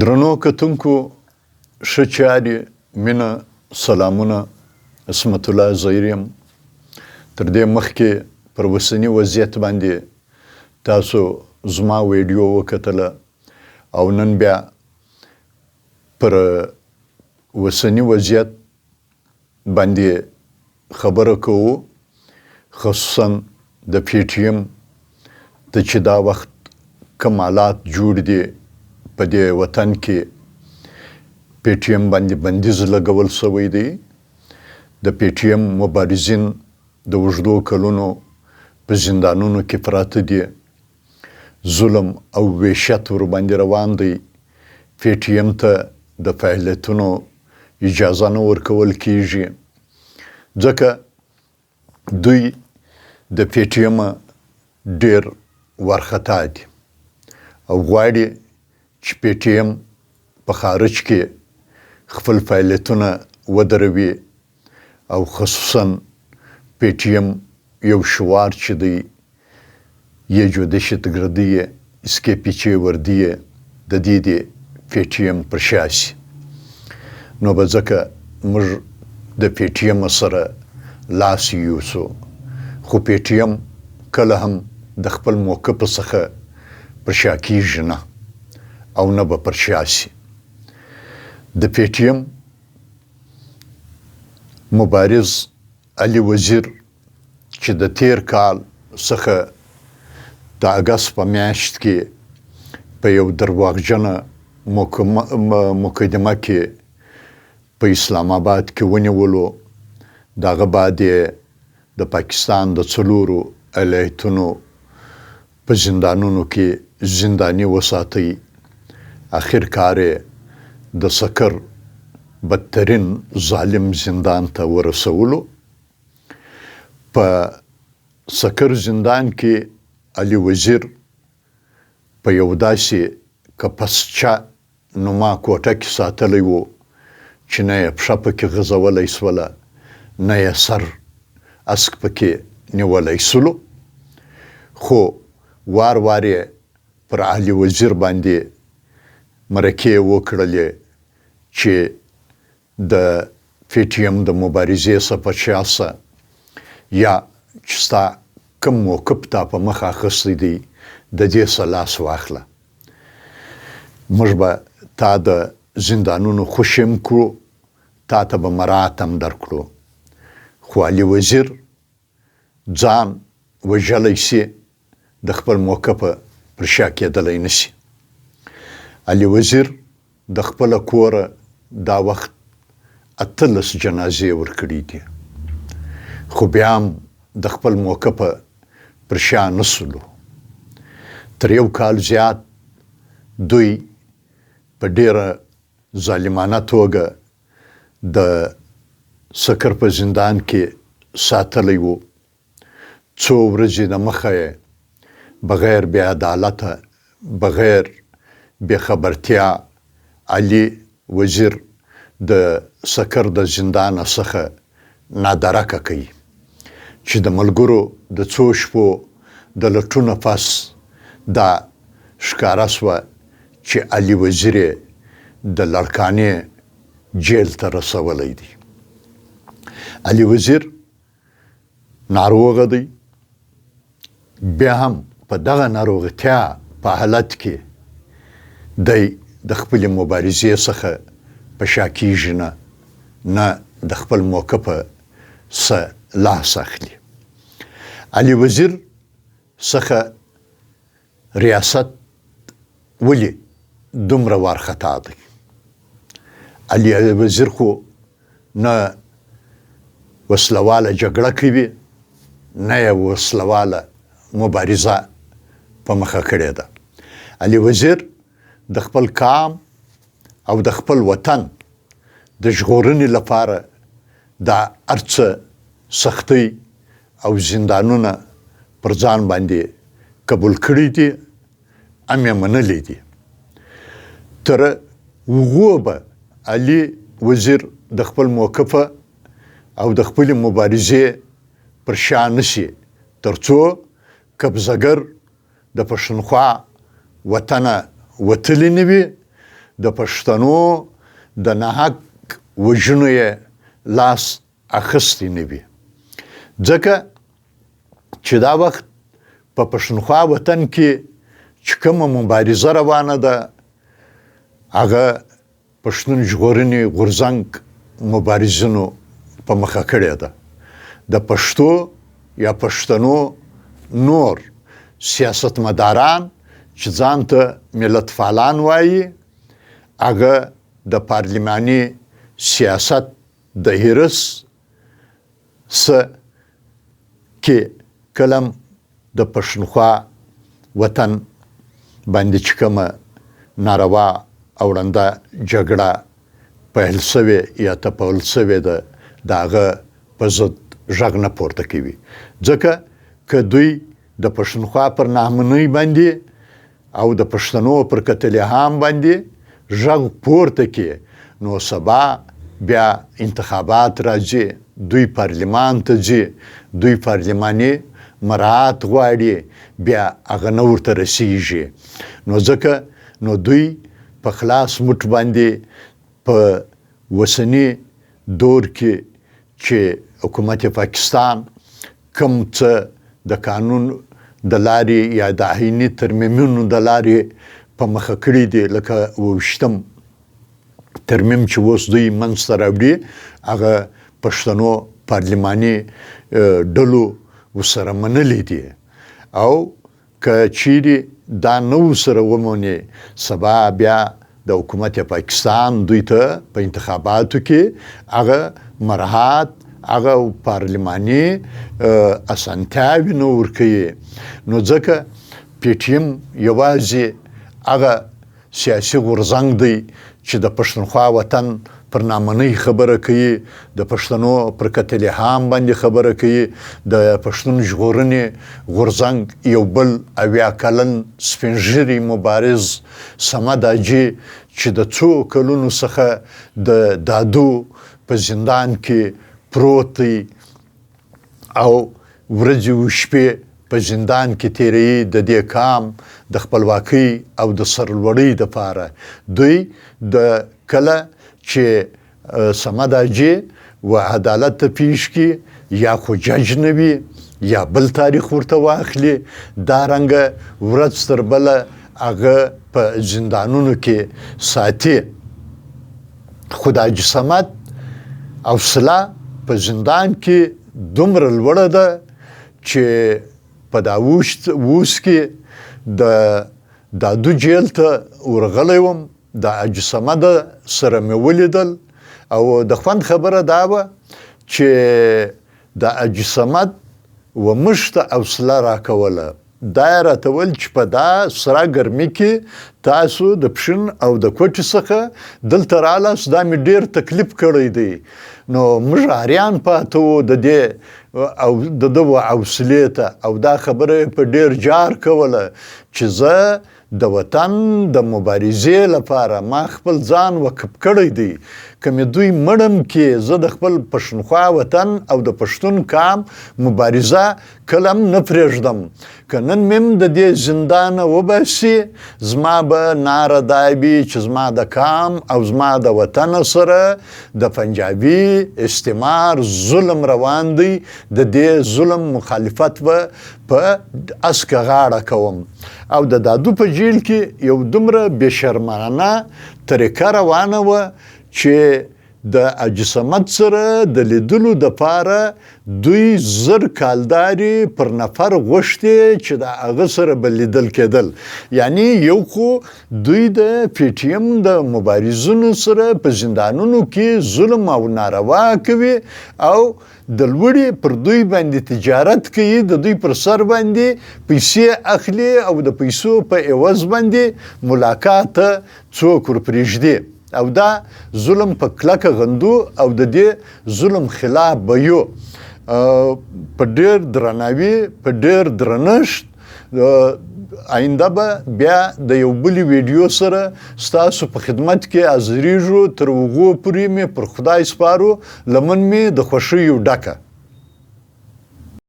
درنو کتونکو ښه چارې مینه سلامونه عصمت الله ظهیر یم. تر دې مخکې پر اوسني وضعیت باندې تاسو زما ویډیو وکتله او نن بیا پر اوسني وضعیت باندې خبره کوو، خصوصا د پی ټی ایم ته چې دا وخت کوم حالات جوړ دي په دې وطن کې. پی ټی ایم باندې بندیز لګول شوی دی. د پی ټی ایم مبارزین د اوږدو کلونو په زندانونو کې پراته دي. ظلم او وحشت ورباندې روان دی. پی ټی ایم ته د فعالیتونو اجازه نه ورکول کیږي، ځکه دوی د پی ټی ایم ډیر وارخطا دي او غواړي چې پی ټی ایم په خارج کې خپل فعالیتونه ودروي، او خصوصا پی ټی ایم یو شعار چې دی یه جو دهشتگردی اسکې پیچې وردیه د دې د پی ټی ایم پر شاسي. نو به ځکه موږ د پی ټی ایم سره لاس یوسو، خو پی ټی ایم کله هم د خپل موقف څخه پر شا کیږي نه، او نه به پر شاسي. د پی ټی ایم مبارز علي وزیر چې د تیر کال څخه د اګست په میاشت کې په یو درواغجنه مقدمه کې په اسلام آباد کې ونیولو، دغه بعد د پاکستان د څلورو ایالتونو په زندانونو کې زنداني وساتي. اخر کار د سکر بدترین ظالم زندان ته ورسولو. په سکر زندان کې علي وزیر په یو داسې کپسچه نما کوټه کې ساتلی و چې نه یې پښه پکې غځولی سوله، نه یې سر اسک پکې نیولی سولو. خو وار وار یې پر علي وزیر باندې مرکې وکړلې چې د پی ټی ایم د مبارزې څخه په شاسه یا چې ستا کوم موقف تا په مخ اخیستی دی د دې څخه لاس واخله، موږ به تا د زندانونو خوشي هم کړو، تا ته به مراعات هم درکړو. خو علي وزیر ځان وژلی سي، د خپل موقف پر شا کېدلی نشي. علي وزیر د خپله کوره دا وخت 18 جنازې ورکړي دي، خو بیا هم د خپل موقف پر شا نسولو. تر یو کال زیات دوی په ډیره ظالمانه توګه د سکر په زندان کې ساتلی و. څو ورځې د مخه یې بغیر بې عدالته، بغیر بې خبرتیا علي وزیر د سکر د زندان څخه نادرکه کوي، چې د ملګرو د څو شپو د لټون پس دا ښکاره سوه چې علي وزیر د لړکانې جیل ته رسولی دی. علي وزیر ناروغه دی، بیا هم په دغه ناروغتیا په حالت کې دی د خپل مبارزې څخه په شا کیږي نه د خپل موقف څخه لاس اخلي. علي وزیر څخه ریاست ولې دومره وارخطا دی؟ علي وزیر خو نه وسلواله جګړه کوي، نه یې وسلواله مبارزه په مخه کړې ده. علي وزیر د خپل قام او د خپل وطن د ژغورنې لپاره دا هر څه سختۍ او زندانونه پر ځان باندې قبول کړي دي، هم یې منلي دي. تر هغو به علي وزیر د خپل موقف او د خپل مبارزې پر شا نشي، تر څو قبضهګر د پښتونخوا وطنه وتلی نه وي، د پښتنو د ناحق وژنو یې لاس اخیستی نه وي، ځکه چې دا وخت په پښتونخوا وطن کې چې کومه مبارزه روانه ده هغه پښتون ژغورنې غورځنګ مبارزینو په مخه کړې ده. د پښتو یا پښتنو نور سیاستمداران چې ځان ته ملت فعالان وایي هغه د پارلماني سیاست د هرس کې کلم د پښتونخوا وطن باندې چې کومه ناروا او ړنده جګړه پیل سوې یا تپول سوې ده د هغه په ضد غږ نه پورته کوي، ځکه که دوی د پښتونخوا پر ناامنۍ باندې او د پښتنو پر قتل عام باندې غږ پورته کړي نو سبا بیا انتخابات راځي، دوی پارلمان ته ځي، دوی پارلماني مراعات غواړي، بیا هغه نه ورته رسیږي. نو ځکه نو دوی په خلاص مټ باندې په وسني دور کې چې حکومت پاکستان کوم څه د قانون د لارې یا د آئیني ترمیمونو د لارې په مخه کړي دي، لکه 28م ترمیم چې اوس دوی منځته راوړي هغه پښتنو پارلماني ډلو ورسره منلي دي، او که چیرې دا نه ورسره ومني سبا بیا د حکومت پاکستان دوی ته په انتخاباتو کې هغه مراعات هغه پارلماني اسانتیاوې نه ورکوي. نو ځکه پی ټي ایم یوازې هغه سیاسي غورځنګ دی چې د پښتونخوا وطن پر نامنۍ خبره کوي، د پښتنو پر قتل عام باندې خبره کوي، د پښتون ژغورنې غورځنګ یو بل 80 کلن سپین ږیري مبارز صمد حاجي چې د څو کلونو څخه د دادو په زندان کې پروت دی او ورځې و شپې په زندان کې تیری د دې کام د خپلواکۍ او د سرلوړۍ دپاره دوی د کله چې صمد حاجي و عدالت ته پیش کی یا خو جج نه وي یا بل تاریخ ورته واخلي، دا رنګه ورځ تر بله هغه په زندانونو کې ساتي. خو د حاجي صمد حوصله په زندان کې دومره لوړه ده چې په دا اوس کې د دادو جیل ته ورغلی وم، د حاجي صمد سره مې ولیدل او د خوند خبره دا وه چې د حاجي صمد و موږ ته حوصله راکوله، دا یې راته ویل چې په دا سره ګرمي کې تاسو د پښین او د کوټې څخه دلته رالاست، دا مې ډېر تکلیف کړی دی. نو موږ حیران پاته وو د دې او د ده حوصلې ته، او دا خبره په ډېر جار کوله چې زه د وطن د مبارزې لپاره ما خپل ځان وقف کړی دی، که مې دوی مړم کې زه د خپل پښتونخوا وطن او د پښتون قام مبارزه کله هم نه پرېږدم، که نن مې هم د دې زندانه وباسي زما به ناره دا وي چې زما د قام او زما د وطن سره د پنجابي استعمار ظلم روان دی، د دې ظلم مخالفت به په اسکه غاړه کوم. او د دادو په جیل کې یو دومره بې شرمانه طریقه روانه وه چې د حاجي صمد سره د لیدلو دپاره دوی 1000 کالداري پر نفر غوښتي چې د هغه سره به لیدل کېدل. یعنی یو خو دوی د پی ټي ایم د مبارزینو سره په زندانونو کې ظلم او ناروا کوي او د لوړې پر دوی باندې تجارت کوي، د دوی پر سر باندې پیسې اخلي او د پیسو په عوض باندې ملاقات څوک ورپرېږدي، او دا ظلم په کلکه غندو او د دې ظلم خلاف به یو په ډېر درناوي په ډېر درنښت آینده به بیا د یو بلې ویډیو سره ستاسو په خدمت کې حاضرېږو. تر هغو پورې مې پر خدای سپارو، لمن مې د خوښیو ډکه.